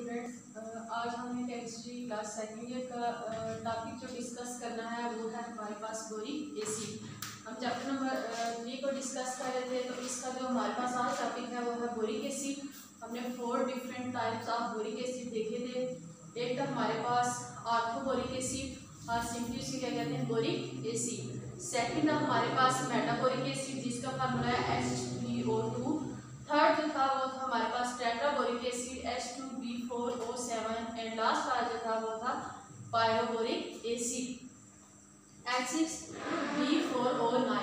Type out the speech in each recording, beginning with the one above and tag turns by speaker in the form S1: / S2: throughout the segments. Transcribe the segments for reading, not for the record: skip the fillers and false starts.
S1: Students, आज हमें chemistry class second year का टॉपिक जो डिस्कस करना है वो है हमारे पास बोरिक एसिड। हम चैप्टर नंबर 3 को डिस्कस कर रहे थे, तो इसका जो हमारे पास आज टॉपिक है वो है बोरिक एसिड। हमने 4 different types of boric acid देखे थे। एक था हमारे पास ऑर्थोबोरिक एसिड और सिंपली उसे क्या कहते हैं, बोरिक एसिड। सेकंड था हमारे पास मेटाबोरिक एसिड जिसका फार्मूला है H3O2। थर्ड जो था वो था हमारे पास टेट्राबोरिक एसिड H2B4O7 एंड लास्ट वाला जो था वो था पायरोबोरिक एसिड H6B4O9।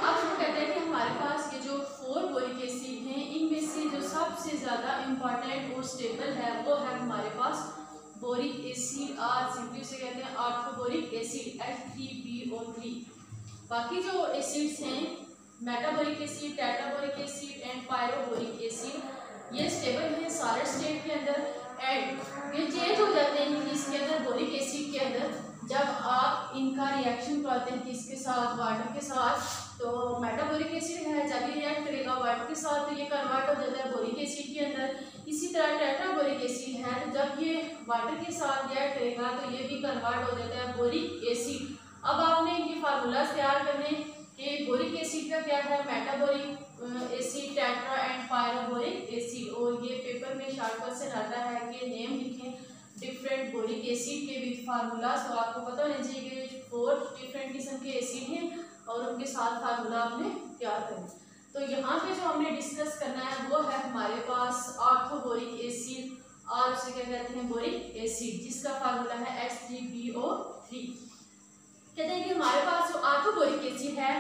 S1: अब हम कहते हैं कि हमारे पास ये जो 4 बोरिक एसिड हैं, इनमें से जो सबसे ज़्यादा इम्पॉर्टेंट और स्टेबल है वो है हमारे पास बोरिक एसिड और सिंपली से कहते हैं ऑर्थोबोरिक एसिड H3PO3। बाकी जो एसिड्स हैं मेटाबोरिक एसिड, टेट्राबोरिक एसिड एंड पायरोबोरिक एसिड, ये स्टेबल है सारे स्टेट के अंदर एंड ये चेंज हो जाते हैं किसके अंदर, बोरिक एसिड के अंदर। जब आप इनका रिएक्शन करते हैं किसके साथ, वाटर के साथ, तो मेटाबोरिक एसिड है जब ये रिएक्ट करेगा वाटर के साथ तो ये कन्वर्ट हो जाता है बोरिक एसिड के अंदर। इसी तरह टेट्राबोरिक एसिड है तो जब ये वाटर के साथ रिएक्ट करेगा तो ये भी कन्वर्ट हो जाता है बोरिक एसिड। अब आपने इनके फार्मूला तैयार करने कि बोरिक एसिड का क्या है, मेटाबोरिक एसिड, टेट्रा एंड पायरोबोरिक एसिड। और ये पेपर में शॉर्ट क्वेश्चन आता है कि नेम लिखें डिफरेंट बोरिक एसिड के विद फार्मूला। तो आपको पता होना चाहिए कि 4 डिफरेंट किस्म के एसिड हैं और उनके साथ फार्मूला आपने तैयार करना। तो यहाँ पे जो हमने डिस्कस करना है वो है हमारे पास ऑर्थोबोरिक एसिड और उसे क्या कहते हैं, बोरिक एसिड, जिसका फार्मूला है H3PO3। कहते हैं कि हमारे पास जो ऑर्थोबोरिक एसिड है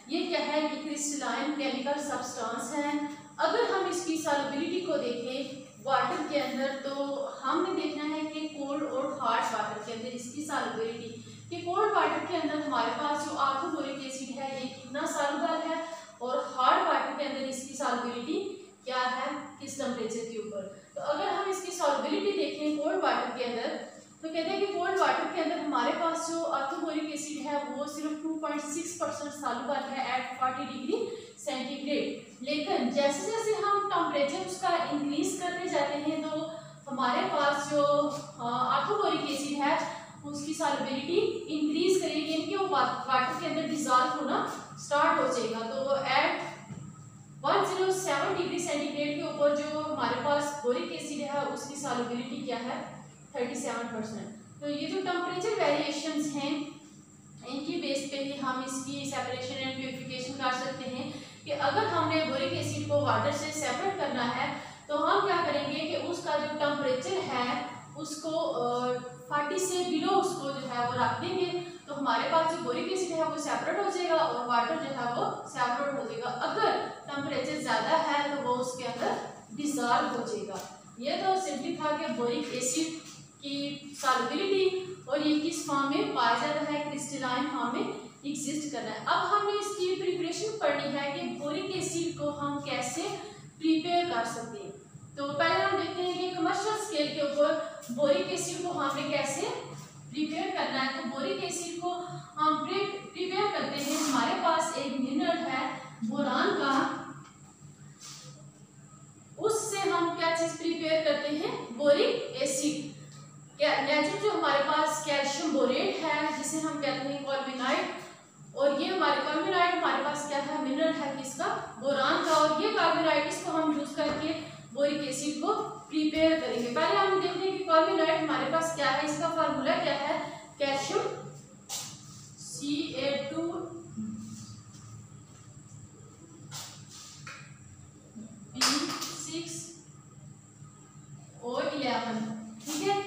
S1: ये क्या है, ये क्रिस्टलाइन केमिकल सब्सटेंस है। अगर हम इसकी सॉल्युबिलिटी को देखें वाटर के अंदर तो हमने देखना है कि कोल्ड और हॉट वाटर के अंदर इसकी सॉल्युबिलिटी, कि कोल्ड वाटर के अंदर हमारे पास जो ऑर्थोबोरिक एसिड है ये कितना सॉल्युबल है और हॉट वाटर के अंदर इसकी सॉल्युबिलिटी क्या है, किस टेम्परेचर के ऊपर। तो अगर हम इसकी सॉल्युबिलिटी देखें कोल्ड वाटर के अंदर तो कहते हैं कि कोल्ड वाटर के अंदर हमारे पास जो ऑर्थोबोरिक एसिड है वो सिर्फ 2.6% सॉल्युबल है एट 40 डिग्री सेंटीग्रेड। लेकिन जैसे जैसे हम टेम्परेचर उसका इंक्रीज करते जाते हैं तो हमारे पास जो ऑर्थोबोरिक एसिड है उसकी सॉल्युबिलिटी इंक्रीज करेगी, इनके वो वाटर के अंदर डिजॉल्व होना स्टार्ट हो जाएगा। तो एट 107 डिग्री सेंटीग्रेड के ऊपर जो हमारे पास बोरिक एसिड है उसकी सॉल्युबिलिटी क्या है, 37%। तो ये जो टेम्परेचर वेरिएशंस हैं इनकी बेस पे ही हम इसकी सेपरेशन एंड प्यूरिफिकेशन कर सकते हैं कि अगर हमने बोरिक एसिड को वाटर से सेपरेट करना है तो हम क्या करेंगे कि उसका जो टेम्परेचर है उसको 40 से बिलो उसको जो है वो रख देंगे, तो हमारे पास जो बोरिक एसिड है वो सेपरेट हो जाएगा और वाटर जो है वो सेपरेट हो जाएगा। अगर टेम्परेचर ज़्यादा है तो वो उसके अंदर डिजॉल्व हो जाएगा। ये तो सिंपली था कि बोरिक एसिड की सॉल्युबिलिटी और ये किस फॉर्म में पाया जाता है, क्रिस्टलाइन फॉर्म में एग्जिस्ट करना है। अब हमने इसकी प्रिपरेशन पढ़नी है कि बोरिक एसिड को हम कैसे प्रिपेयर कर सकते हैं। तो पहले हम देखते हैं कि कमर्शियल स्केल के ऊपर बोरिक एसिड को हमने कैसे प्रिपेयर करना है। तो बोरिक एसिड को हम प्रिपेयर करते हैं, हमारे पास एक मिनरल है बोरान का, उससे हम क्या चीज प्रिपेयर करते हैं, बोरिक एसिड। नेचुरल जो हमारे पास कैल्शियम बोरेट है जिसे हम कहते हैं कार्बोनाइट, और ये हमारे कार्बोनाइट हमारे पास क्या है, मिनरल है किसका, बोरान का, और ये कार्बोनाइट इसको हम यूज करके बोरिक एसिड को प्रिपेयर करेंगे। पहले हम देखते हैं कि कार्बोनाइट हमारे पास क्या है, इसका फार्मूला क्या है, कैल्शियम C8 ठीक है।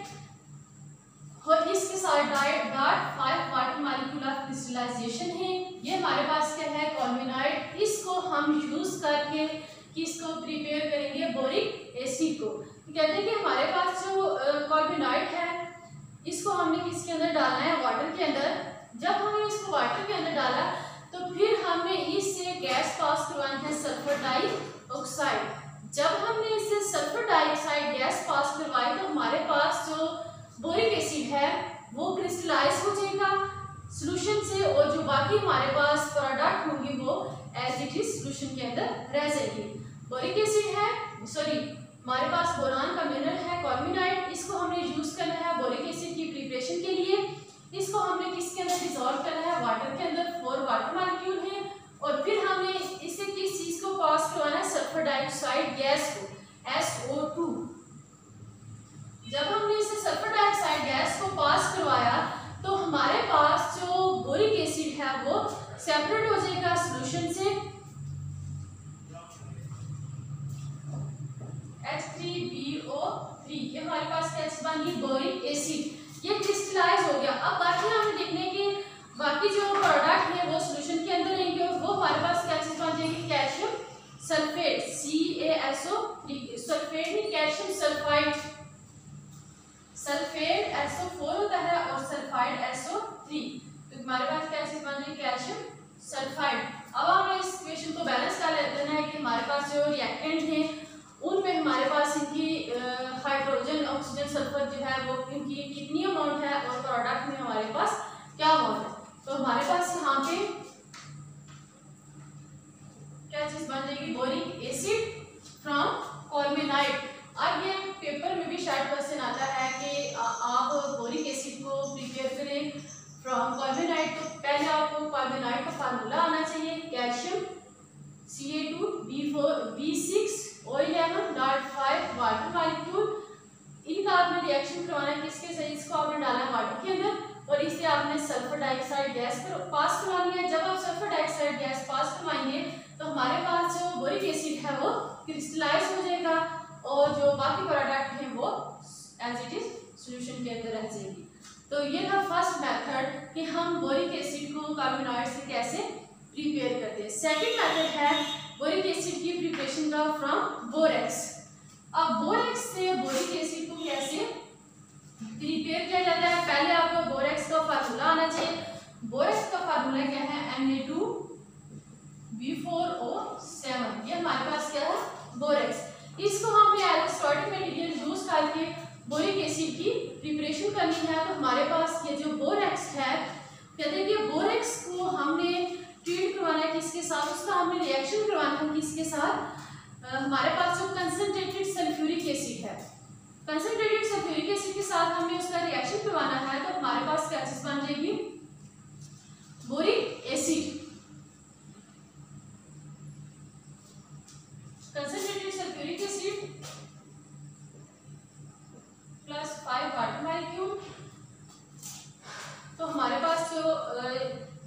S1: और इसके साथ dot 5 water molecule of crystallisation है। ये हमारे पास क्या है, कार्बोनाइट, इसको हम यूज करके किसको प्रिपेयर करेंगे, बोरिक एसिड को। कहते हैं कि हमारे पास जो कार्बोनाइट है इसको हमने किसके अंदर डालना है, वाटर के अंदर। जब हमने इसको वाटर के अंदर डाला तो फिर हमने इससे गैस पास करवानी है सल्फर डाइऑक्साइड। जब हमने इससे सल्फर डाइऑक्साइड गैस पास करवाई तो हमारे पास जो बोरिक एसिड है वो क्रिस्टलाइज हो जाएगा सॉल्यूशन से, और जो बाकी हमारे पास प्रोडक्ट होंगे वो एज इट इज सॉल्यूशन के अंदर रह जाएगी। बोरिक एसिड है, सॉरी हमारे पास बोरान का मिनरल है कॉल्मिनाइट, इसको हमने यूज करना है बोरिक एसिड की प्रिपरेशन के लिए। इसको हमने किसके अंदर डिसॉल्व करना है, वाटर के अंदर। 4 वाटर मॉलिक्यूल है और फिर हमने इससे किस चीज को पास करवाना है, सल्फर डाइऑक्साइड गैस को, SO2। जब हमने इसे सल्फर डाइऑक्साइड गैस को पास करवाया तो हमारे पास जो बोरिक एसिड है वो सेपरेट हो जाएगा सोल्यूशन से, H3BO3। ये हमारे पास क्या चीज बन गई, बोरिक एसिड। ये क्रिस्टलाइज हो गया। अब बाकी हमें देखने के बाकी जो प्रोडक्ट है वो सोल्यूशन के अंदर रहेंगे और वो हमारे पास क्या चीज बन जाएगी, कैल्शियम सल्फेट, CaSO3। सल्फेट नहीं, कैल्शियम सल्फाइड। सल्फेट SO4 होता है और सल्फाइड SO3, तो हमारे पास क्या चीज बन जाएगी, कैल्शियम सल्फाइड। अब हमें इस इक्वेशन को बैलेंस कर लेते हैं कि हमारे पास जो रिएक्टेंट हैं उनमें हमारे पास इनकी हाइड्रोजन ऑक्सीजन सल्फर जो है वो इनकी कितनी अमाउंट है और प्रोडक्ट में हमारे पास क्या अमाउंट है। तो हमारे पास यहाँ पे क्या चीज बन जाएगी, बोरिक एसिड फ्रॉम कॉल्मिनाइट। अब ये पेपर में भी शायद क्वेश्चन आता है कि आप बोरिक एसिड को प्रिपेयर करें फ्रॉम कॉल्मिनाइट, तो पहले आपको कॉल्मिनाइट का फार्मूला आना चाहिए, कैल्शियम Ca2B6O11.5 वाटर मॉलिक्यूल। इनका आपने रिएक्शन करवाना है किसके साथ, इसको आपने डालना है वाटर के अंदर और इसे आपने सल्फर डाइऑक्साइड गैस पर पास करवानी है। जब आप सल्फर डाइऑक्साइड गैस पास करवाएंगे तो हमारे पास जो बोरिक एसिड है वो क्रिस्टलाइज हो जाएगा और जो बाकी प्रोडक्ट हैं वो एज इट इज सॉल्यूशन के अंदर रह जाएगी। तो ये था फर्स्ट मेथड कि हम बोरिक एसिड को कार्बोनाइड से कैसे प्रिपेयर करते हैं। सेकंड मेथड है बोरिक एसिड की प्रिपरेशन का फ्रॉम बोरेक्स। अब बोरेक्स से बोरिक एसिड को कैसे प्रिपेयर किया जाता है, पहले आपको बोरेक्स का फार्मूला आना चाहिए। बोरेक्स का फार्मूला क्या है, Na2B4O7। ये हमारे पास क्या है, बोरेक्स। इसको हम एलिस्टोटिक मटेरियल यूज करके बोरिक एसिड की प्रिपरेशन करनी है। तो हमारे पास ये जो बोरेक्स है, कहते हैं कि बोरेक्स को हमने ट्रीट करवाना है किसके साथ, उसका हमने रिएक्शन करवाना है किसके साथ, हमारे पास जो कंसंट्रेटेड सल्फ्यूरिक एसिड है, कंसंट्रेटेड सल्फ्यूरिक एसिड के साथ हमने उसका रिएक्शन करवाना है। तो हमारे पास क्या चीज बन जाएगी, boric acid. Concentrated sulphuric acid plus 5 water molecule. तो हमारे पास जो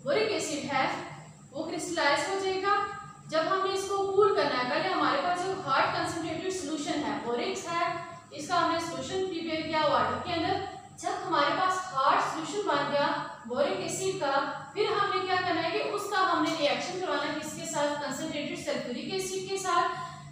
S1: बोरिक एसिड है वो क्रिस्टलाइज हो जाएगा। जब हमने इसको कूल करना है, पहले हमारे पास जो हार्ड कंसंट्रेटेड सॉल्यूशन है बोरिक्स है, इसका हमने सॉल्यूशन प्रिपेयर किया वाटर के अंदर। जब हमारे पास हार्ड सॉल्यूशन बन गया बोरिक एसिड का, फिर हमने क्या करना है कि उसका हमने रिएक्शन करवाना है किसके साथ, कंसंट्रेटेड सल्फ्यूरिक एसिड के साथ।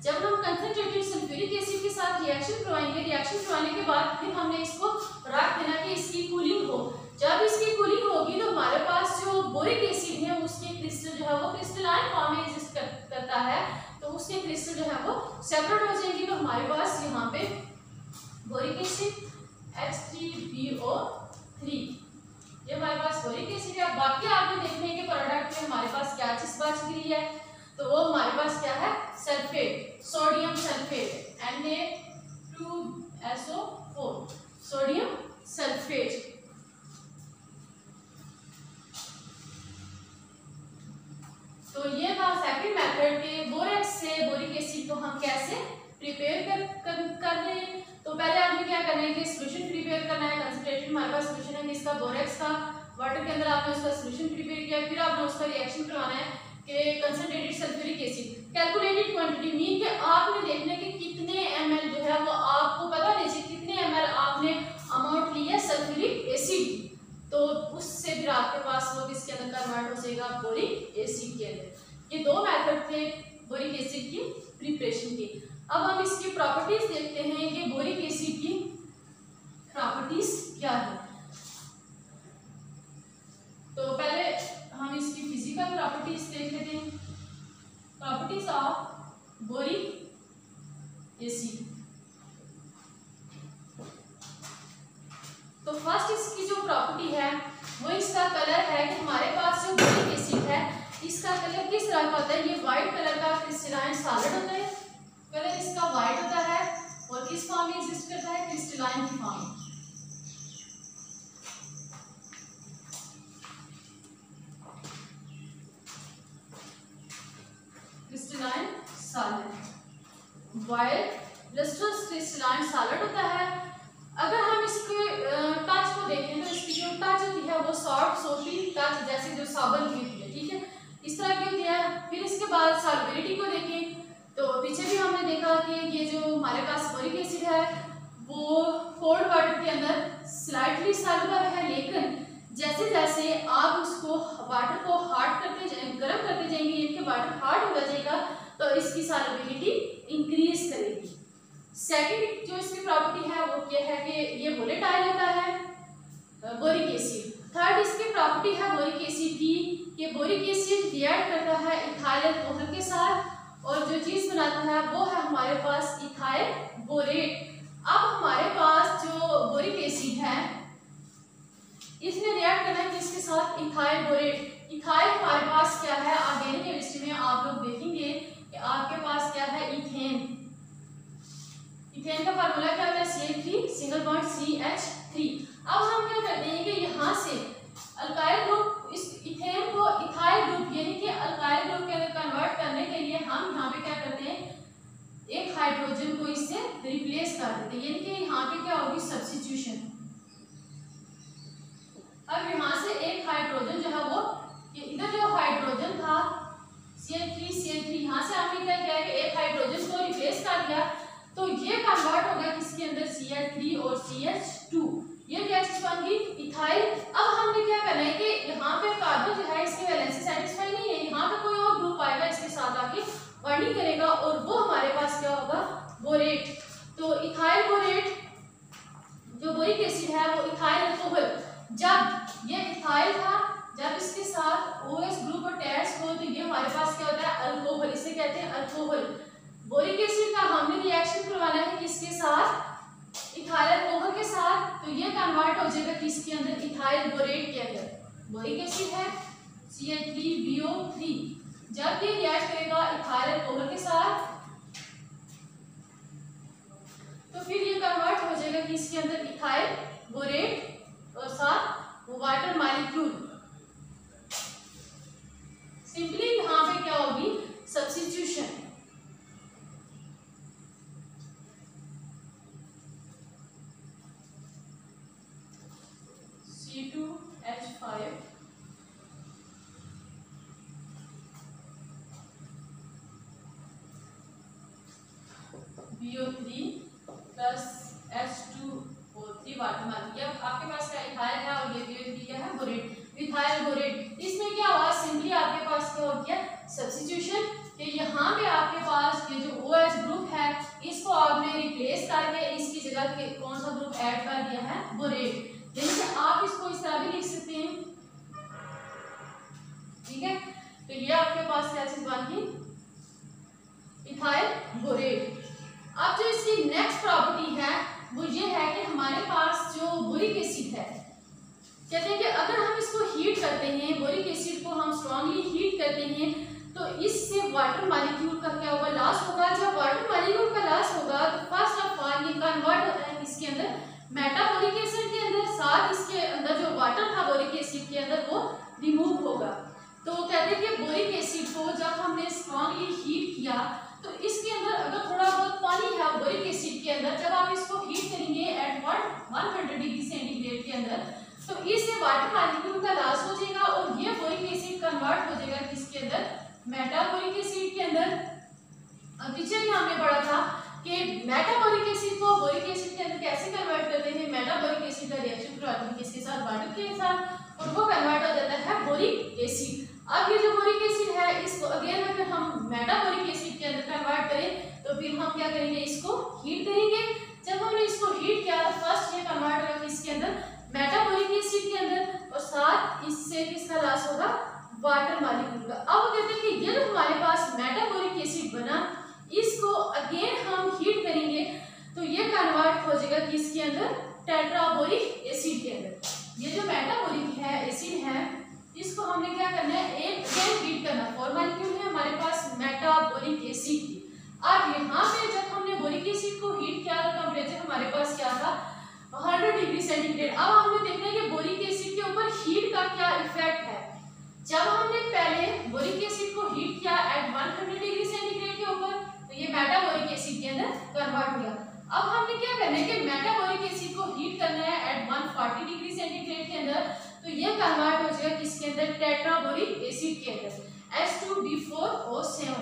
S1: जब हम कंसंट्रेटेड सल्फ्यूरिक एसिड के साथ रिएक्शन करवाएंगे, रिएक्शन करवाने के बाद फिर हमने इसको रख देना कि इसकी कूलिंग हो। जब इसकी कूलिंग होगी तो हमारे पास जो बोरिक एसिड है उसके क्रिस्टल जो है वो क्रिस्टलाइन फॉर्म में एग्जिस्ट करता है, तो उसके क्रिस्टल जो है वो सेपरेट हो जाएंगी। तो हमारे पास यहाँ पे बोरिक एसिड H3BO3, ये हमारे पास बोरिक एसिड है। बाकी आपने देखने के प्रोडक्ट में हमारे पास क्या चीज बच गई है, तो वो हमारे पास क्या है, sulphate, sodium sulphate, Na2SO4, sodium sulphate. तो ये था सेकंड मेथड के बोरेक्स से बोरिक एसिड को हम कैसे प्रिपेयर कर रहे हैं। तो पहले आपने क्या करना है कि सॉल्यूशन प्रिपेयर करना है। कंसंट्रेटेड हमारे पास सॉल्यूशन है किसका, बोरेक्स का। वाटर के अंदर आपने उसका सॉल्यूशन प्रिपेयर किया, फिर आपने उसका रिएक्शन करवाना है कि concentrated sulphuric acid. Calculated quantity mean कि आपने देखना कि कितने ml जो है वो आपको पता नहीं चाहिए कितने ml आपने अमाउंट लिया सल्फ्यूरिक एसिड, तो उससे फिर आपके पास वो किसके अंदर कन्वर्ट हो जाएगा, बोरिक एसिड के अंदर। ये दो मेथड थे बोरिक एसिड की प्रिपरेशन के। अब हम इसकी प्रॉपर्टीज देखते हैं कि बोरिक एसिड की प्रॉपर्टीज क्या है। तो पहले हम इसकी फिजिकल प्रॉपर्टीज देख लेते हैं। Properties of boric acid. तो फर्स्ट इसकी जो प्रॉपर्टी है वो इसका कलर है कि हमारे पास जो बोरिक एसिड है इसका कलर किस तरह का होता है, ये व्हाइट कलर का क्रिस्टलाइन सॉलिड होता है, कलर इसका व्हाइट होता है। क्रिस्टलाइन की फॉर्म में। Crystalline solid, while lustrous crystalline solid होता है। अगर हम इसके टच को देखें तो इसकी जो टच होती है वो सॉफ्ट सोफी टच जैसे जो साबुन की होती है, ठीक है, इस तरह की होती है। फिर इसके बाद सॉल्युबिलिटी को देखें तो पीछे भी हमने देखा कि ये जो हमारे पास बोरिक एसिड है वो कोल्ड वाटर के अंदर स्लाइटली सॉल्युबल है, लेकिन जैसे जैसे आप उसको वाटर को हार्ड करते गर्म करते जाएंगे, इनके वाटर हार्ड होता जाएगा तो इसकी सॉल्युबिलिटी इंक्रीज करेगी। सेकंड जो इसकी प्रॉपर्टी है वो क्या है कि ये वोलेटाइल होता है बोरिक एसिड। थर्ड इसकी प्रॉपर्टी है बोरिक एसिड की कि बोरिक एसिड रिएक्ट करता है इथाइल अल्कोहल के साथ और जो चीज बनाता है वो है हमारे पास इथाइल बोरेट। अब हमारे पास जो बोरिक एसिड है इसने रिएक्ट करना है किसके साथ, इथाइल बोरेट। इथाइल हमारे पास क्या है, ऑर्गेनिक केमिस्ट्री में आप लोग देखेंगे कि आपके पास क्या है, इथेन। इथेन का फार्मूला क्या होता है, CH3 सिंगल बॉन्ड CH3। अब हम क्या करते हैं कि यहाँ से अल्काइल ग्रुप इस इथेन को इथाइल ग्रुप यानी कि अल्काइल ग्रुप के अंदर कन्वर्ट करने के लिए हम यहाँ पे क्या करते हैं, एक हाइड्रोजन को इससे रिप्लेस कर देते हैं, यानी कि यहाँ पे क्या होगी, सब्स्टिट्यूशन। अब यहाँ से एक हाइड्रोजन जो है वो इधर जो हाइड्रोजन था CH3 यहाँ से हमने क्या किया कि एक हाइड्रोजन को रिप्लेस कर दिया तो ये कन्वर्ट हो गया किसके अंदर, CH3 और CH2। ये क्या चीज बन गई, इथाइल। अब हमने क्या करना है कि यहाँ पे कार्बन जो है इसकी वैलेंसी सेटिस्फाई नहीं है, यहाँ पे कोई और ग्रुप आएगा इसके साथ आके बॉन्डिंग करेगा और वो हमारे पास क्या होगा, बोरेट। तो इथाइल बोरेट जो बोरिक एसिड है वो इथाइल अल्कोहल, जब ये इथाइल था जब इसके साथ OH ग्रुप अटैच हो तो ये हमारे पास क्या होता है, अल्कोहल, इसे कहते हैं अल्कोहल। बोरिक एसिड का हमने रिएक्शन करवाना है किसके साथ, इथाइल अल्कोहल के साथ, तो ये कन्वर्ट हो जाएगा किसके अंदर, इथाइल बोरेट के अंदर। बोरिक एसिड है CH3BO3, जब ये रिएक्ट करेगा इथाइल अल्कोहल के साथ तो फिर ये कन्वर्ट हो जाएगा किसके अंदर, इथाइल बोरेट और साथ वाटर मॉलिक्यूल। सिंपली यहाँ पे क्या होगी, substitution. C2H5 BO3 plus H2O3 water molecule. अब आपके पास क्या इथाइल है और ये BO3 क्या है, बोरेट, इथाइल बोरेट। इसमें क्या हुआ, सिंपली आपके पास क्या हो गया, सब्स्टिट्यूशन, कि यहाँ पे आपके पास ये जो OH ग्रुप है इसको आपने रिप्लेस करके इसकी जगह के कौन सा ग्रुप ऐड कर दिया है, बोरेट। जैसे आप इसको इस तरह भी लिख सकते हैं, ठीक है। तो ये आपके पास क्या चीज बन गई, इथाइल बोरेट। अब जो इसकी नेक्स्ट प्रॉपर्टी है वो ये है कि हमारे पास जो बोरिक एसिड है, कहते हैं कि अगर हम इसको हीट करते हैं, बोरिक एसिड को हम स्ट्रांगली हीट करते हैं तो इससे वाटर मॉलिक्यूल का क्या होगा, लॉस होगा। जब वाटर मॉलिक्यूल का लॉस होगा तो फर्स्ट ऑफ ऑल ये कन्वर्ट होता है इसके अंदर मेटाबोरिक एसिड के अंदर, साथ इसके अंदर जो वाटर था बोरिक एसिड के अंदर वो रिमूव होगा। तो कहते हैं कि बोरिक एसिड को जब हमने स्ट्रांगली हीट किया तो इसके अंदर अगर थोड़ा बहुत पानी है बोरिक एसिड के अंदर, जब आप इसको हीट करेंगे एट 100 डिग्री सेंटीग्रेड के अंदर तो इससे वाटर मॉलिक्यूल का लॉस हो जाएगा और ये बोरिक एसिड कन्वर्ट हो जाएगा किसके अंदर, मेटाबोरिक एसिड के अंदर। अब पीछे भी हमने पढ़ा था कि मेटाबोरिक एसिड को बोरिक एसिड के अंदर कैसे कन्वर्ट करते हैं, मेटाबोरिक एसिड का रिएक्शन करवाते हैं किसके साथ, वाटर के साथ, और वो कन्वर्ट हो जाता है बोरिक एसिड। अब ये जो बोरिक एसिड है इसको अगेन अगर हम मेटाबोरिक एसिड के अंदर कन्वर्ट करें तो फिर हम क्या करेंगे, इसको हीट करेंगे। जब हमने इसको हीट किया तो फर्स्ट ये कन्वर्ट होगा किसके अंदर, मेटाबोरिक एसिड के अंदर, और साथ इससे किसका लॉस होगा, वाटर मॉलिक्यूल का। अब कहते हैं कि ये जो हमारे पास मेटाबोरिक एसिड बना इसको अगेन हम हीट करेंगे तो ये कन्वर्ट हो जाएगा किसके अंदर, टेट्राबोरिक एसिड के अंदर। ये जो मेटाबोरिक है एसिड है इसको हमने क्या करना है, एक अगेन हीट करना। 4 मॉलिक्यूल है हमारे पास मेटाबोरिक एसिड की। अब यहाँ पे जब हमने बोरिक एसिड को हीट किया तो टेम्परेचर हमारे पास क्या था, डिग्री सेंटीग्रेड। अब हमने देखना है कि बोरिक एसिड के ऊपर हीट का क्या इफेक्ट है। जब हमने पहले बोरिक एसिड को हीट किया एट 100 डिग्री सेंटीग्रेड के ऊपर, तो ये मेटाबोरिक एसिड के अंदर कन्वर्ट हो गया। अब हमने क्या करना है कि मेटाबोरिक एसिड को हीट करना है एट 140 डिग्री सेंटीग्रेड के अंदर, तो ये कन्वर्ट हो जाएगा किसके अंदर, टेट्राबोरिक एसिड के अंदर, H2B4O7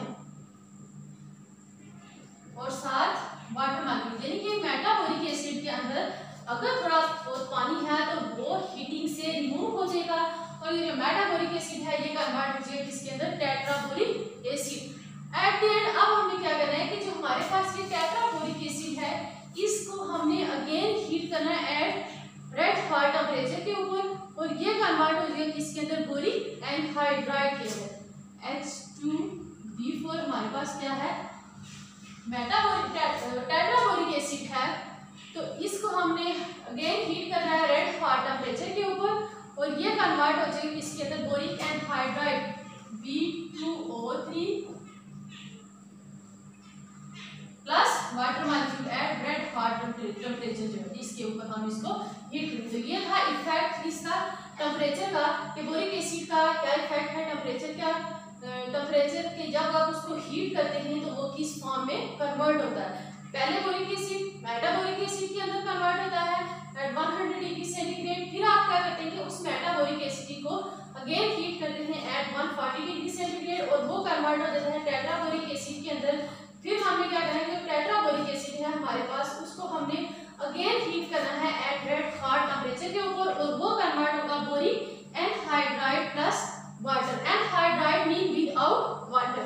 S1: और साथ वाटर मॉलिक्यूल। यानी कि मेटाबोरिक एसिड के अंदर अगर थोड़ा बहुत पानी है तो वो हीटिंग से रिमूव हो जाएगा, और ये जो मेटाबोरिक एसिड है ये कन्वर्ट हो जाएगा किसके अंदर, टेट्राबोरिक एसिड। एट द एंड अब हमने क्या करना है कि जो हमारे पास ये टेट्राबोरिक एसिड है इसको हमने अगेन हीट करना है एट रेड हॉट टेम्परेचर के ऊपर, और ये कन्वर्ट हो जाएगा किसके अंदर, बोरिक एनहाइड्राइड के अंदर, H2B4 हमारे पास क्या है, मेटाबोरिक टेट्राबोरिक एसिड है। तो इसको हमने अगेन हीट करना है रेड हॉट टेम्परेचर के ऊपर, और ये कन्वर्ट हो जाएगा किसके अंदर, boric anhydride B2O3 plus water molecule eight red hot temperature जो है इसके ऊपर हम इसको हीट करेंगे। तो ये था इफेक्ट इसका टेम्परेचर का, कि बोरिक एसिड का क्या इफेक्ट है टेम्परेचर का, टेम्परेचर के जब आप उसको हीट करते हैं तो वो किस फॉर्म में कन्वर्ट होता है। पहले बोरिक एसिड मेटाबोरिक एसिड के अंदर कन्वर्ट होता है एट 100 डिग्री सेंटीग्रेड, फिर आप क्या करते हैं कि उस मेटाबोरिक एसिड को अगेन हीट करते हैं एट 140 डिग्री सेंटीग्रेड, और वो कन्वर्ट हो जाता है टेट्राबोरिक एसिड के अंदर। फिर हमने क्या करना है, जो टेट्राबोरिक एसिड है हमारे पास उसको हमने अगेन हीट करना है एट रेड हॉट टेम्परेचर के ऊपर, और वो कन्वर्ट होगा boric anhydride plus water. Anhydride mean without water.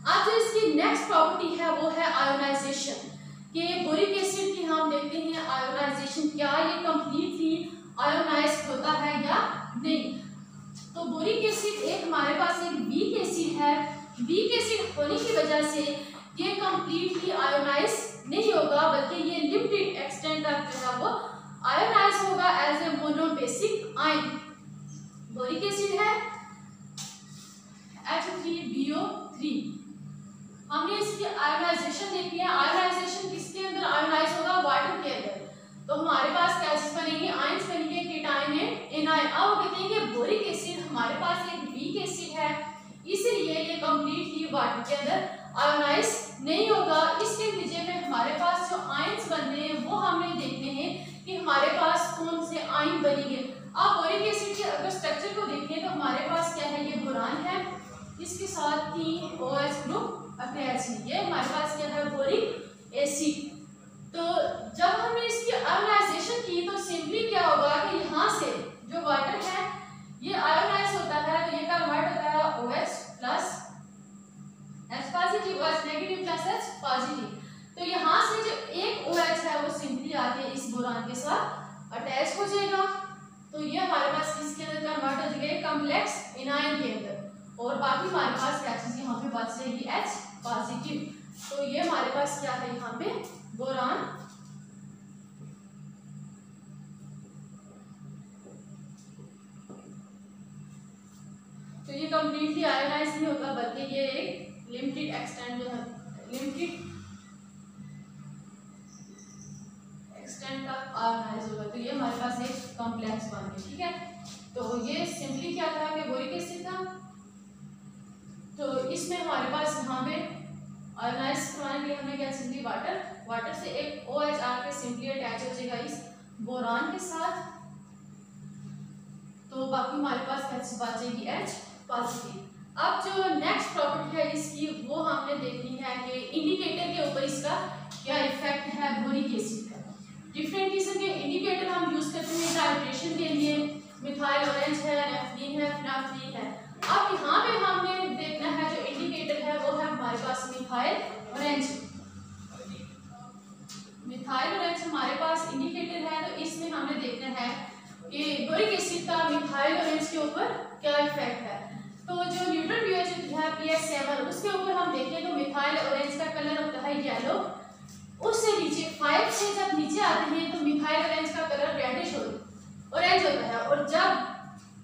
S1: अब जो इसकी नेक्स्ट प्रॉपर्टी है वो है आयोनाइजेशन, कि बोरिक एसिड की हम देखते हैं आयोनाइजेशन, क्या ये कंप्लीटली आयोनाइज होता है या नहीं। तो बोरिक एसिड एक हमारे पास एक वीक एसिड है, वीक एसिड होने की वजह से ये कंप्लीटली आयोनाइज नहीं होगा, बल्कि ये लिमिटेड एक्सटेंट तक जो है वो आयोनाइज होगा as a monobasic ion. Boric acid है H3BO3, हमने इसकी आयोनाइजेशन देखी है। आयोनाइजेशन किसके अंदर आयोनाइज होगा, वाटर के अंदर। तो हमारे पास गैसेस बनेंगे, आयंस बनेंगे, केटायन एनायन। अब कहते हैं कि बोरिक एसिड हमारे पास एक वीक एसिड है, इसलिए ये कंप्लीटली वाटर के अंदर आयोनाइज नहीं होगा। इसके नतीजे में हमारे पास जो आयंस बनते हैं वो हमने देखते हैं कि हमारे पास कौन से आयन बनेंगे। अब बोरिक एसिड के अगर स्ट्रक्चर को देखें तो हमारे पास क्या है, ये बोरान है, इसके साथ 3 OH ग्रुप अटैच है, ये हमारे पास क्या है, बोरिक एसिड। तो जब हमने इसकी आयोनाइजेशन की तो सिंपली क्या होगा कि यहाँ से जो वाटर है ये आयोनाइज होता है, तो ये कन्वर्ट होता है OH plus H positive, OH negative plus H positive. तो यहाँ से जो एक OH है वो सिंपली आके इस बोरान के साथ अटैच हो जाएगा, तो ये हमारे पास किसके अंदर कन्वर्ट हो जाएगा, कॉम्प्लेक्स एनायन के अंदर, और बाकी हमारे पास क्या चीज यहाँ पे बच जाएगी H पॉजिटिव। तो ये हमारे पास क्या है, यहाँ पे बोरान। तो ये कंप्लीटली आयोनाइज नहीं होगा, बल्कि ये एक लिमिटेड एक्सटेंट जो है, लिमिटेड एक्सटेंट तक आयोनाइज होगा। तो ये हमारे पास एक कॉम्प्लेक्स बन गया, ठीक है। तो ये सिंपली क्या था कि बोरिक एसिड था, तो इसमें हमारे पास यहाँ पे आयोनाइज करवाने के लिए हमने क्या सिंपली वाटर से एक OH आके सिंपली अटैच हो जाएगा इस बोरान के साथ, तो बाकी हमारे पास क्या चीज बचेगी, H पॉजिटिव। अब जो नेक्स्ट प्रॉपर्टी है इसकी वो हमने देखनी है कि इंडिकेटर के ऊपर इसका क्या इफेक्ट है बोरिक एसिड का। डिफरेंट किस्म के इंडिकेटर हम यूज करते हैं टाइट्रेशन के लिए, मिथाइल ऑरेंज है, नेफ्थलीन है, फिनाफ्थलीन है। अब यहाँ पे हमने देखना है जो इंडिकेटर है वो है हमारे पास मिथाइल ऑरेंज। मिथाइल ऑरेंज हमारे पास इंडिकेटर है, तो इसमें हमने देखना है कि बोरिक एसिड का मिथाइल ऑरेंज के ऊपर क्या इफेक्ट है। तो जो न्यूट्रल pH है pH 7, उसके ऊपर हम देखें तो मिथाइल ऑरेंज का कलर होता है येलो, उससे नीचे 5 से जब नीचे आते हैं तो मिथाइल ऑरेंज का कलर रेडिश ऑरेंज होता है, और जब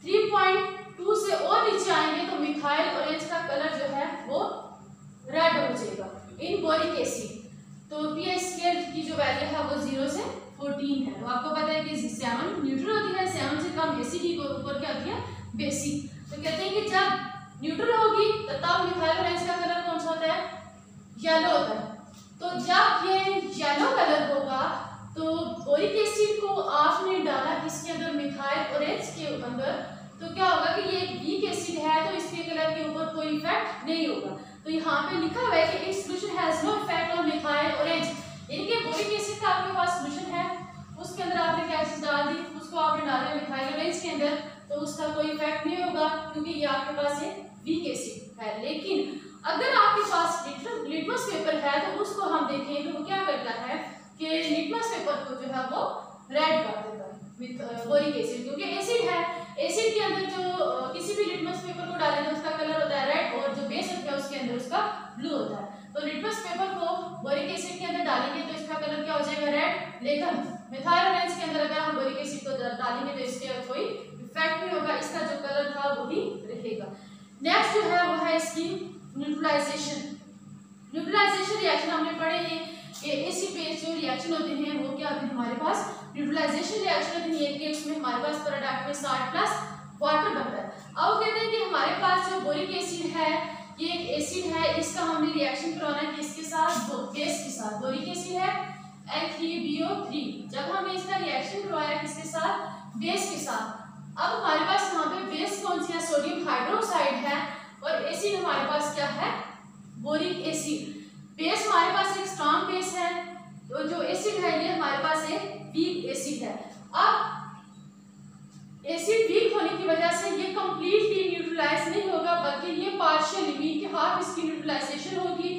S1: 3.2 से और नीचे आएंगे तो मिथाइल ऑरेंज का कलर जो है वो रेड हो जाएगा इन बोरिक एसिड। तो pH स्केल की जो वैल्यू है वो 0 से 14 है। तो आपको पता है कि 7 न्यूट्रल होती है, 7 से कम एसिड के ऊपर क्या होती है, बेसिक। तो कहते हैं कि जब न्यूट्रल होगी तो तब मिथाइल ऑरेंज का कलर कौन सा होता है, येलो होता है। तो जब ये येलो कलर होगा तो बोरिक एसिड को आपने डाला किसके अंदर, मिथाइल ऑरेंज के अंदर, तो क्या होगा कि ये एक वीक एसिड है तो इसके कलर के ऊपर कोई इफेक्ट नहीं होगा। तो यहाँ पे लिखा हुआ है कि its solution has no effect on methyl orange. इनके बोरिक एसिड का आपके पास सॉल्यूशन है, उसके अंदर आपने क्या चीज डाल दी, उसको आपने डाला मिथाइल ऑरेंज के अंदर, तो उसका कोई इफेक्ट नहीं होगा क्योंकि ये आपके पास एक वीक एसिड है। लेकिन अगर आपके पास लिटमस पेपर है तो उसको हम देखें तो वो क्या करता है कि लिटमस पेपर को जो है वो रेड कर देता है विद बोरिक एसिड, क्योंकि एसिड है, एसिड के अंदर जो किसी भी लिटमस पेपर को डालें तो उसका कलर होता है रेड और जो बेस होता है उसके अंदर उसका ब्लू होता है। तो लिटमस पेपर को बोरिक एसिड के अंदर डालेंगे तो इसका कलर क्या हो जाएगा, रेड। लेकिन मिथाइल ऑरेंज के अंदर अगर हम बोरिक एसिड को डालेंगे तो इसके कोई इफेक्ट नहीं होगा, इसका जो कलर था वही रहेगा। नेक्स्ट जो है वो है इसकी न्यूट्रलाइजेशन। न्यूट्रलाइजेशन रिएक्शन हमने पढ़े हैं कि एसिड बेस जो रिएक्शन होते हैं वो क्या होते हैं हमारे पास, न्यूट्रलाइजेशन रिएक्शन होती है। एक उसमें हमारे पास प्रोडक्ट में साल्ट प्लस वाटर बनता है। अब कहते हैं कि हमारे पास जो बोरिक एसिड है ये एक एसिड है, इसका हमने रिएक्शन करवाना है किसके साथ, बेस के साथ। बोरिक एसिड है Al3BO3, जब हमने इसका रिएक्शन करवाया किसके साथ, बेस के साथ। अब हमारे पास यहाँ पे बेस कौन सी है, सोडियम हाइड्रोक्साइड है, और एसिड हमारे पास क्या है, बोरिक एसिड। बेस हमारे पास एक स्ट्रॉन्ग बेस है, तो जो एसिड है ये हमारे पास एक वीक एसिड है। अब एसिड वीक होने की वजह से ये कंप्लीटली न्यूट्रलाइज नहीं होगा, बल्कि ये पार्शियली मीन के हाफ इसकी न्यूट्रलाइजेशन होगी।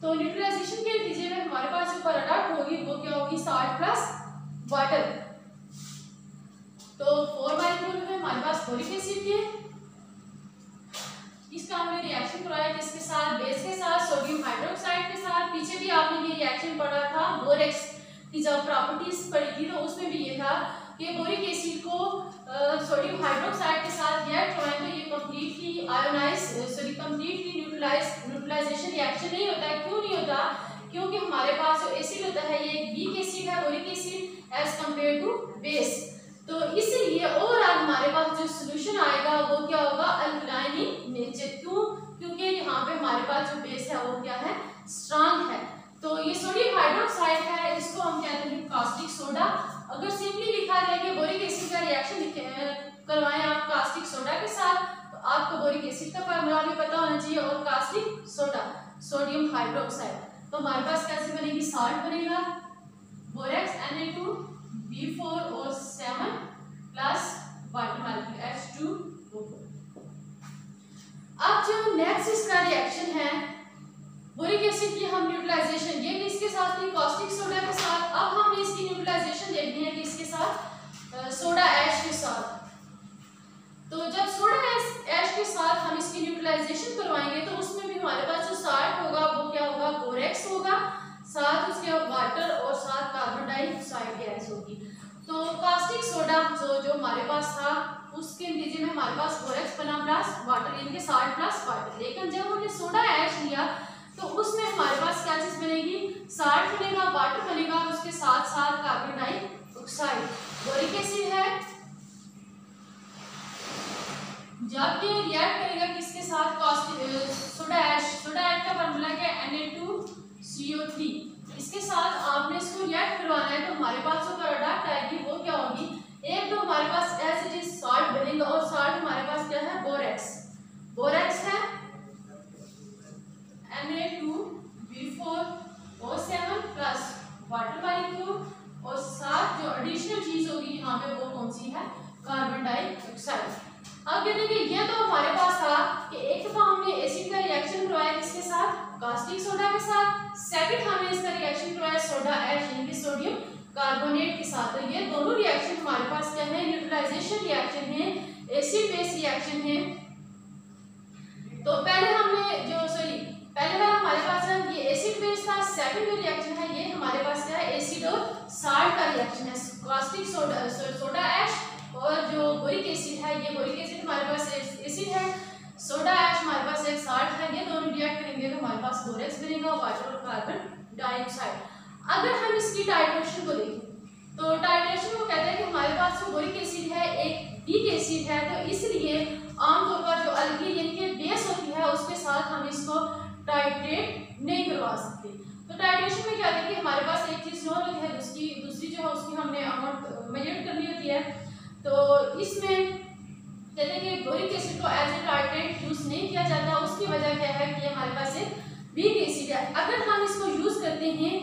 S1: तो न्यूट्रलाइजेशन के नतीजे में हमारे पास जो प्रोडक्ट होगी वो क्या होगी, साल्ट प्लस वाटर। तो 4 माइक्रोमोल है हमारे पास बोरिक एसिड के, इसका हमने रिएक्शन कराया किसके साथ, बेस के साथ, सोडियम हाइड्रोक्साइड के साथ। पीछे भी आपने ये रिएक्शन पढ़ा था बोरेक्स की जब प्रॉपर्टीज पढ़ी थी, तो उसमें भी ये था कि बोरिक एसिड को सोडियम हाइड्रोक्साइड के साथ रिएक्ट कराएं तो ये कंप्लीटली कंप्लीटली न्यूट्रलाइजेशन रिएक्शन नहीं होता है। क्यों नहीं होता, क्योंकि हमारे पास जो एसिड होता है ये एक वीक एसिड है, boric acid, as compare to base. तो इसलिए ओवरऑल हमारे पास जो सॉल्यूशन आएगा वो क्या होगा, अल्कलाइन इन नेचर। क्यों, क्योंकि यहाँ पे हमारे पास जो बेस है वो क्या है, स्ट्रांग है। तो ये सोडियम हाइड्रोक्साइड है, इसको हम कहते हैं कास्टिक सोडा। अगर सिंपली लिखा जाए कि बोरिक एसिड का रिएक्शन करवाएं आप कास्टिक सोडा के साथ, तो आपको बोरिक एसिड का फार्मूला भी पता होना चाहिए, और कास्टिक सोडा सोडियम हाइड्रोक्साइड। तो हमारे पास कैसे बनेगी, साल्ट बनेगा, बोरेक्स Na2B4 और 7 प्लस वाटर मॉलिक्यूल H2O। अब जो नेक्स्ट इसका रिएक्शन है बोरिक एसिड की, हम न्यूट्रलाइजेशन, ये किसके साथ थी, कास्टिक सोडा के साथ। अब हमने इसकी न्यूट्रलाइजेशन देखनी है किसके साथ, सोडा ऐश के साथ। तो जब सोडा ऐश के साथ हम इसकी न्यूट्रलाइजेशन करवाएंगे तो उसमें भी हमारे पास जो साल्ट होगा वो क्या होगा, बोरेक्स होगा, साथ उसके वाटर और साथ कार्बन डाइऑक्साइड गैस होगी। तो कास्टिक सोडा जो हमारे पास था उसके नतीजे में हमारे पास बोरेक्स बना प्लस वाटर, यानी कि साल्ट प्लस वाटर। लेकिन जब हमने सोडा ऐश लिया तो उसमें हमारे पास क्या चीज बनेगी, साल्ट बनेगा, वाटर बनेगा, और उसके साथ साथ कार्बन डाइऑक्साइड। बोरिक एसिड है, जब ये रिएक्ट करेगा किसके साथ, सोडा ऐश का फार्मूला क्या है, Na2CO3। इसके साथ आपने इसको रिएक्ट करवाना है तो हमारे पास जो प्रोडक्ट आएगी वो क्या होगी, एक तो हमारे पास एज इट इज साल्ट बनेगा, और साल्ट हमारे पास क्या है, बोरेक्स है Na2B4O7 प्लस वाटर मॉलिक्यूल, और साथ जो एडिशनल चीज होगी यहाँ पे वो कौन सी है, कार्बन डाइऑक्साइड। अब कहते हैं कि ये तो हमारे पास था कि एक दफा हमने एसिड का रिएक्शन करवाया किसके साथ, कास्टिक सोडा के साथ। सेकंड हमने इसका रिएक्शन करवाया सोडा ऐश यानी कि सोडियम कार्बोनेट के साथ। तो ये दोनों रिएक्शन हमारे पास क्या है, न्यूट्रलाइजेशन रिएक्शन है, एसिड बेस रिएक्शन है। तो पहले बार हमारे पास ये एसिड बेस था, सेकंड जो रिएक्शन है ये हमारे पास क्या है, एसिड और साल्ट का रिएक्शन है, कास्टिक सोडा ऐश और जो बोरिक एसिड है, ये बोरिक एसिड हमारे पास एसिड है, सोडा ऐश हमारे पास एक साल्ट है। ये दोनों रिएक्ट करेंगे तो हमारे पास बोरेक्स बनेगा, वाटर और कार्बन डाइऑक्साइड। अगर हम इसकी टाइट्रेशन को देखें तो टाइट्रेशन को कहते हैं कि हमारे पास जो बोरिक एसिड है एक वीक एसिड है, तो इसलिए आमतौर पर जो अलगी यानी कि बेस होती है उसके साथ हम इसको टाइट्रेट नहीं करवा सकते। तो टाइट्रेशन में क्या होता है कि हमारे पास एक चीज़ नोन होती है, दूसरी जो है उसकी हमने अमाउंट मेजर करनी होती है। तो इसमें कहते हैं कि बोरिक एसिड को एज ए टाइट्रेट यूज़ नहीं किया जाता। उसकी वजह क्या है कि हमारे पास एक वीक एसिड है। अगर हम इसको यूज़ करते हैं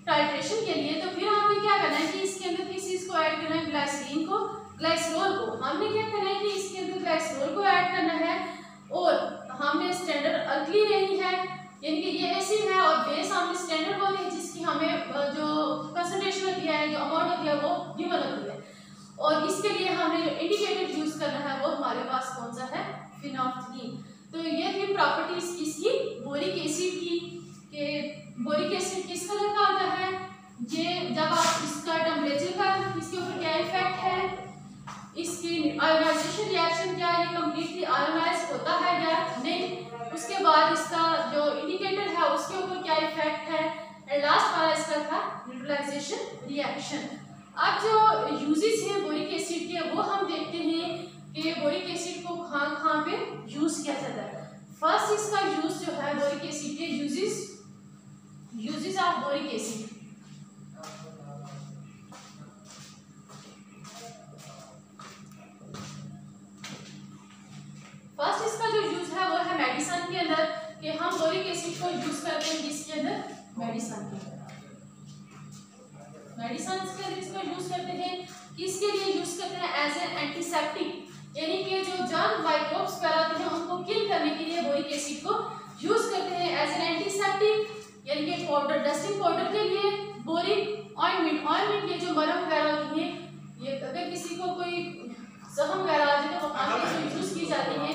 S1: टाइट्रेशन के लिए, तो फिर हमें क्या करना है कि इसके अंदर किस चीज़ को ऐड करना है, ग्लाइसरीन को, ग्लाइसरोल को। हमने क्या करना है कि इसके अंदर ग्लाइसरोल को ऐड करना है और हमने स्टैंडर्ड अल्कली लेनी है, यानी कि ये एसिड है और बेस हमने स्टैंडर्ड बोलते हैं, जिसकी हमें जो कंसंट्रेशन होती है, जो अमाउंट होती है वो गिवन होती है। और इसके लिए हमने जो इंडिकेटर यूज़ करना है वो हमारे पास कौन सा है, फिनोल्फथलीन। तो ये थी प्रॉपर्टीज किसकी, बोरिक एसिड की, कि बोरिक एसिड किस कलर का होता है, ये जब आप इसका टेम्परेचर का इसके ऊपर क्या इफेक्ट है, इसकी आयोनाइजेशन रिएक्शन क्या है, ये कम्प्लीटली आयोनाइज होता है या नहीं, उसके बाद इसका जो इंडिकेटर है उसके ऊपर क्या इफेक्ट है, एंड लास्ट वाला इसका था न्यूट्रलाइजेशन रिएक्शन। अब जो यूजेस हैं बोरिक एसिड के वो हम देखते हैं कि बोरिक एसिड को कहाँ पे यूज किया जाता है। फर्स्ट इसका यूज जो है बोरिक एसिड के uses of boric acid. First इसका जो यूज है वो है मेडिसिन के अंदर, कि हम बोरिक एसिड को यूज करते हैं जिसके अंदर, मेडिसिन के अंदर, मेडिसिन के अंदर इसको यूज करते हैं। किसके लिए यूज करते हैं, एज एन एंटीसेप्टिक, यानी कि जो जर्म माइक्रोब्स फैलाते हैं उनको किल करने के लिए बोरिक एसिड को यूज करते हैं। एज एन एंटीसेप्टिक यानी कि पाउडर, डस्टिंग पाउडर के लिए, बोरिक ऑइंटमेंट ये जो मरहम वगैरह होती है, ये अगर किसी को कोई जख्म वगैरह आ जाए तो वहाँ पे जो यूज की जाती है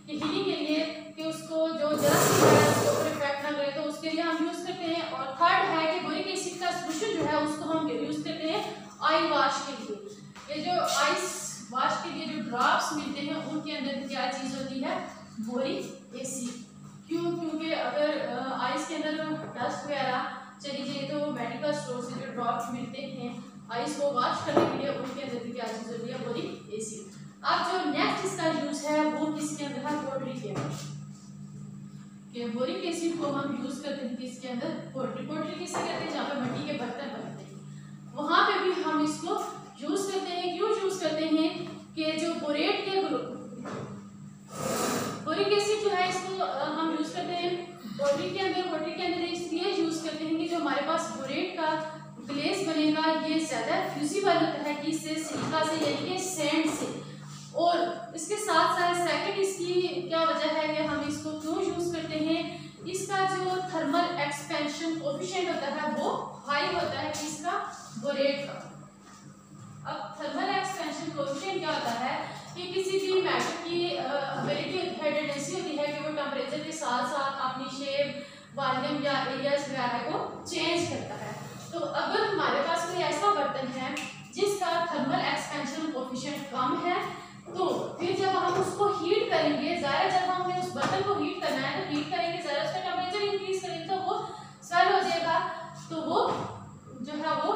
S1: कि हीलिंग के लिए, कि उसको जो जरासीम है उसके ऊपर इफेक्ट ना करे, तो उसके लिए हम यूज करते हैं। और थर्ड है कि बोरिक एसिड का सोल्यूशन जो है उसको हम यूज करते हैं आई वॉश के लिए। ये जो आइस वॉश के लिए जो ड्रॉप्स मिलते हैं उनके अंदर क्या चीज़ होती है, बोरिक एसिड। क्योंकि अगर आइस के अंदर डस्ट वगैरह चली जाए तो मेडिकल स्टोर से जो ड्रॉप्स मिलते हैं आइस को वॉश करने के लिए, उनके अंदर भी क्या चीज़ होती है, बोरिक एसिड। अब जो नेक्स्ट इसका यूज है वो किसके अंदर है, पोल्ट्री के अंदर, कि बोरिक एसिड को हम यूज करते हैं किसके अंदर, पोल्ट्री किसे कहते हैं, जहाँ पे मिट्टी के बर्तन बनते हैं वहाँ पे भी हम इसको यूज करते हैं। क्यों यूज करते हैं कि जो बोरेट के बोरिक एसिड जो है इसको हम यूज करते हैं पोल्ट्री के अंदर इसलिए यूज करते हैं कि जो हमारे पास बोरेट का ग्लेज बनेगा ये ज़्यादा फ्यूजिबल होता है किससे, सिलिका से, यानी कि सैंड से। और इसके साथ साथ सेकंड इसकी क्या वजह है कि हम इसको क्यों यूज करते हैं, इसका जो थर्मल एक्सपेंशन कोफिशिएंट होता है वो हाई होता है इसका, बोरेट का। अब थर्मल एक्सपेंशन कोफिशिएंट क्या होता है कि किसी भी मैटर की एबिलिटी होती है, टेंडेंसी होती है कि वो टेम्परेचर के साथ साथ अपनी शेप, वॉल्यूम या एरियाज वगैरह को चेंज करता है। तो अगर हमारे पास कोई ऐसा बर्तन है जिसका थर्मल एक्सपेंशन कोफिशिएंट कम है, तो फिर जब हम उसको हीट करेंगे, ज़्यादा जब हमने उस बर्तन को हीट करना है तो हीट करेंगे, ज़्यादा उसका टेम्परेचर इंक्रीज करेंगे तो वो स्वेल हो जाएगा, तो वो जो है वो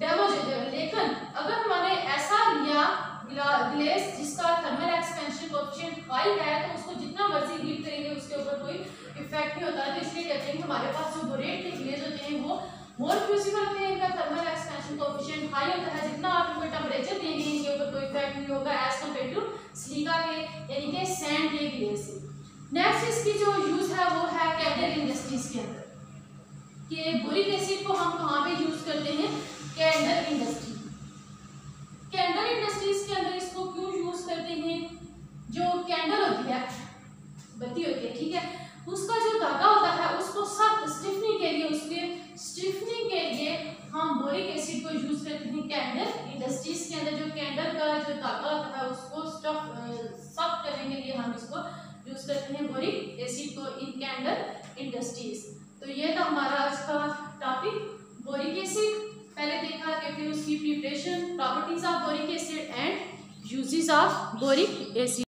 S1: डैमेज हो जाएगा। लेकिन अगर हमने ऐसा लिया ग्लेस जिसका थर्मल एक्सपेंशन कोफिशिएंट हाई है, तो उसको जितना मर्जी हीट करेंगे उसके ऊपर कोई इफेक्ट नहीं होता। तो इसलिए कहते हैं कि हमारे पास जो बोरेट के ग्लेज होते हैं वो मोर फ्यूजिबल होते हैं, इनका थर्मल एक्सपेंशन कोफिशिएंट हाई होता है, जितना आप इनको टेम्परेचर देंगे इनके ऊपर कोई इफेक्ट नहीं होगा एज कम्पेयर टू सिलिका के यानी कि सैंड के ग्लेज से। नेक्स्ट इसकी जो यूज है वो है कैंडल इंडस्ट्रीज के अंदर, कि बोरिक एसिड को हम कहाँ पे यूज करते हैं, कैंडल इंडस्ट्री। कैंडल इंडस्ट्रीज के अंदर इसको क्यों यूज करते हैं, जो कैंडल होती है, बत्ती होती है, ठीक है, उसका जो धागा होता है उसको सख्त स्टिफनिंग के लिए, उसके स्टिफनिंग के लिए हम बोरिक एसिड को यूज करते हैं कैंडल इंडस्ट्रीज के अंदर। जो कैंडल का जो धागा होता है उसको सख्त करने के लिए हम इसको यूज करते हैं बोरिक एसिड को इन कैंडल इंडस्ट्रीज। तो ये था हमारा आज का टॉपिक बोरिक एसिड। पहले देखा कि फिर उसकी preparation, properties of boric acid and uses of boric acid.